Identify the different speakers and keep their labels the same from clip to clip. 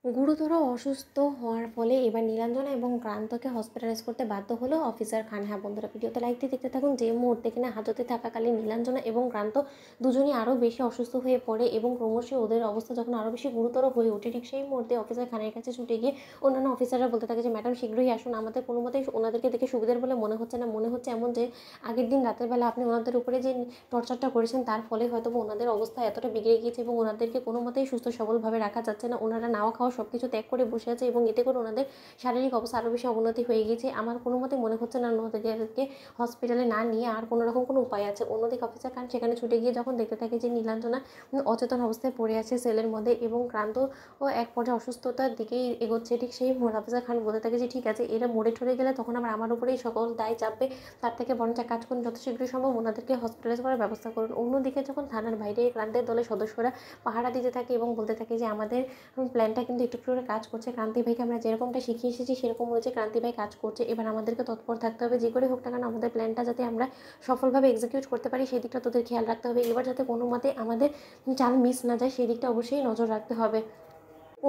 Speaker 1: গুরুতর অসুস্থ হওয়ার ফলে এবার নীলাঞ্জনা এবং ক্রান্তকে হসপিটালাইজ করতে বাধ্য হলো অফিসার খান। হ্যাঁ বন্ধুরা, ভিডিওতে লাইক দিয়ে দেখতে থাকুন। যে মুহূর্তে কিনা হাজতে থাকাকালীন নীলাঞ্জনা এবং ক্রান্ত দুজনই আরও বেশি অসুস্থ হয়ে পড়ে এবং ক্রমশ ওদের অবস্থা যখন আরও বেশি গুরুতর হয়ে ওঠে, ঠিক সেই মুহূর্তে অফিসার খানের কাছে ছুটে গিয়ে অন্যান্য অফিসাররা বলতে থাকে যে ম্যাডাম শীঘ্রই আসুন, আমাদের কোনো মতেই ওনাদেরকে দেখে সুবিধার বলে মনে হচ্ছে না। মনে হচ্ছে এমন যে আগের দিন রাতের বেলা আপনি ওনাদের উপরে যে টর্চারটা করেছেন তার ফলে হয়তো ওনাদের অবস্থা এতটা বিগড়ে গিয়েছে এবং ওনাদেরকে কোনো মতেই সুস্থ সবলভাবে রাখা যাচ্ছে না। ওনারা নাওয়া খাওয়া সব কিছু ত্যাগ করে বসে আছে এবং এতে করে ওনাদের শারীরিক অবস্থা আরও বেশি অবনতি হয়ে গিয়েছে। আমার কোনো মতেই মনে হচ্ছে না ওনাদেরকে হসপিটালে না নিয়ে আর কোনো রকম কোনো উপায় আছে। অন্যদিকে অফিসার খান সেখানে ছুটে গিয়ে যখন দেখতে থাকে যে নীলাঞ্জনা অচেতন অবস্থায় পড়ে আছে সেলের মধ্যে এবং ক্রান্ত ও এক পর্যায়ে অসুস্থতার দিকেই এগোচ্ছে, ঠিক সেই মুহূর্তে অফিসার খান বলতে থাকে যে ঠিক আছে, এরা মরে ঠরে গেলে তখন আবার আমার উপরেই সকল দায় চাপবে, তার থেকে বরঞ্চ এক কাজ করুন, যত শীঘ্রই সম্ভব ওনাদেরকে হসপিটালাইজ করার ব্যবস্থা করুন। অন্যদিকে যখন থানার বাইরে ক্রান্তের দলের সদস্যরা পাহারা দিতে থাকে এবং বলতে থাকে যে আমাদের প্ল্যানটা কিন্তু একটু একটু করে কাজ করছে, ক্রান্তি ভাইকে আমরা যেরকমটা শিখিয়ে এসেছি সেরকম হয়েছে, ক্রান্তি ভাই কাজ করছে, এবার আমাদেরকে তৎপর থাকতে হবে, যে করে হোক না কেন আমাদের প্ল্যানটা যাতে আমরা সফলভাবে এক্সিকিউট করতে পারি সেই দিকটা তোদের খেয়াল রাখতে হবে। এবার যাতে কোনো মতে আমাদের চাল মিস না যায় সেই দিকটা অবশ্যই নজর রাখতে হবে।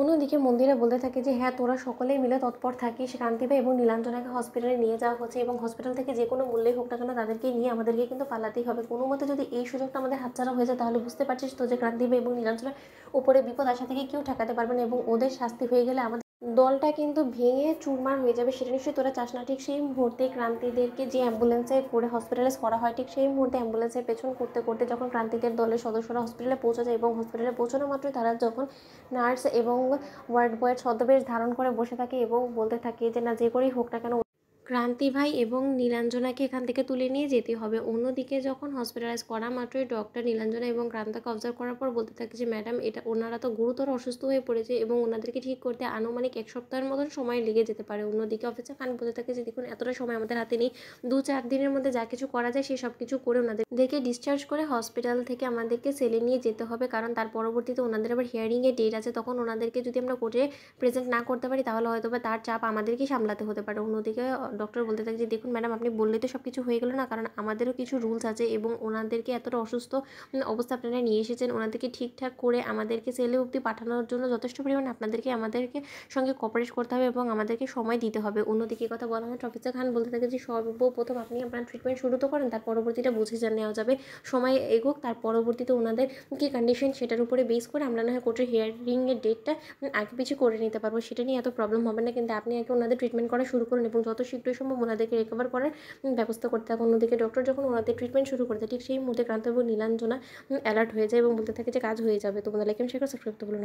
Speaker 1: অন্যদিকে মন্দিরা বলতে থাকে যে হ্যাঁ, তোরা সকলেই মিলে তৎপর থাকিস, কান্তি ভাই এবং নীলাঞ্জনাকে হসপিটালে নিয়ে যাওয়া হচ্ছে এবং হসপিটাল থেকে যে কোনো মূল্যেই হোক না কেন তাদেরকে নিয়ে আমাদেরকে কিন্তু পালাতেই হবে। কোনো মতে যদি এই সুযোগটা আমাদের হাতছাড়া হয়ে যায় তাহলে বুঝতে পারছিস তো যে ক্রান্তি ভাই এবং নীলাঞ্জনার উপরে বিপদ আসা থেকে কেউ ঠেকাতে পারবে না এবং ওদের শাস্তি হয়ে গেলে আমাদের দলটা কিন্তু ভেঙে চুরমার হয়ে যাবে, সেটা নিশ্চয়ই তোরা চাস না। ঠিক সেই মুহূর্তে ক্রান্তিদেরকে যে অ্যাম্বুলেন্সে করে হসপিটালাইজ করা হয়, ঠিক সেই মুহূর্তে অ্যাম্বুলেন্সের পেছন করতে করতে যখন ক্রান্তিদের দলের সদস্যরা হসপিটালে পৌঁছে যায় এবং হসপিটালে পৌঁছানো মাত্রই তারা যখন নার্স এবং ওয়ার্ড বয়ের ছদ্মবেশ ধারণ করে বসে থাকে এবং বলতে থাকে যে না, যে করেই হোক না কেন ক্রান্তি ভাই এবং নীলাঞ্জনাকে এখান থেকে তুলে নিয়ে যেতে হবে। অন্যদিকে যখন হসপিটালাইজ করা মাত্রই ডক্টর নীলাঞ্জনা এবং ক্রান্তকে অবজার্ভ করার পর বলতে থাকে যে ম্যাডাম, এটা ওনারা তো গুরুতর অসুস্থ হয়ে পড়েছে এবং ওনাদেরকে ঠিক করতে আনুমানিক 1 সপ্তাহের মতন সময় লেগে যেতে পারে। অন্যদিকে অফিসার খান বলতে থাকে যে দেখুন, এতটা সময় আমাদের হাতে নেই, 2-4 দিনের মধ্যে যা কিছু করা যায় সেই সব কিছু করে ওনাদেরকে ডিসচার্জ করে হসপিটাল থেকে আমাদেরকে সেলে নিয়ে যেতে হবে, কারণ তার পরবর্তীতে ওনাদের আবার হিয়ারিংয়ের ডেট আছে, তখন ওনাদেরকে যদি আমরা কোর্টে প্রেজেন্ট না করতে পারি তাহলে হয়তো বা তার চাপ আমাদেরকেই সামলাতে হতে পারে। অন্যদিকে ডক্টর বলতে থাকে যে দেখুন ম্যাডাম, আপনি বললেই তো সব কিছু হয়ে গেলো না, কারণ আমাদেরও কিছু রুলস আছে এবং ওনাদেরকে এতটা অসুস্থ অবস্থা আপনারা নিয়ে এসেছেন, ওনাদেরকে ঠিকঠাক করে আমাদেরকে সেলে অবধি পাঠানোর জন্য যথেষ্ট পরিমাণে আমাদেরকে সঙ্গে কোঅপারেট করতে হবে এবং আমাদেরকে সময় দিতে হবে। অন্যদিকে কথা বলা মাত্র অফিসার খান বলতে থাকে যে সর্বপ্রথম আপনি আপনার ট্রিটমেন্ট শুরু তো করেন, তার পরবর্তীটা বুঝে নেওয়া যাবে, সময় এগোক, তার পরবর্তীতে ওনাদের কী কন্ডিশন সেটার উপরে বেস করে আমরা না হয় কোর্টের হিয়ারিংয়ের ডেটটা আগে পিছু করে নিতে পারবো, সেটা নিয়ে এত প্রবলেম হবে না। কিন্তু আপনি আগে ওনাদের ট্রিটমেন্ট করা শুরু করুন এবং যত শীঘ্রই সম্ভব ওনাদেরকে রিকভার করার ব্যবস্থা করতে থাকুন। অন্যদিকে ডক্টর যখন ওনাদের ট্রিটমেন্ট শুরু করে দেয়, ঠিক সেই মুহূর্তে ক্রান্ত এবং নীলাঞ্জনা অ্যালার্ট হয়ে যায় এবং বলতে থাকে যে কাজ হয়ে যাবে। তো বন্ধুরা, লাইক এন্ড শেয়ার করে সাবস্ক্রাইব করতে ভুলুন না।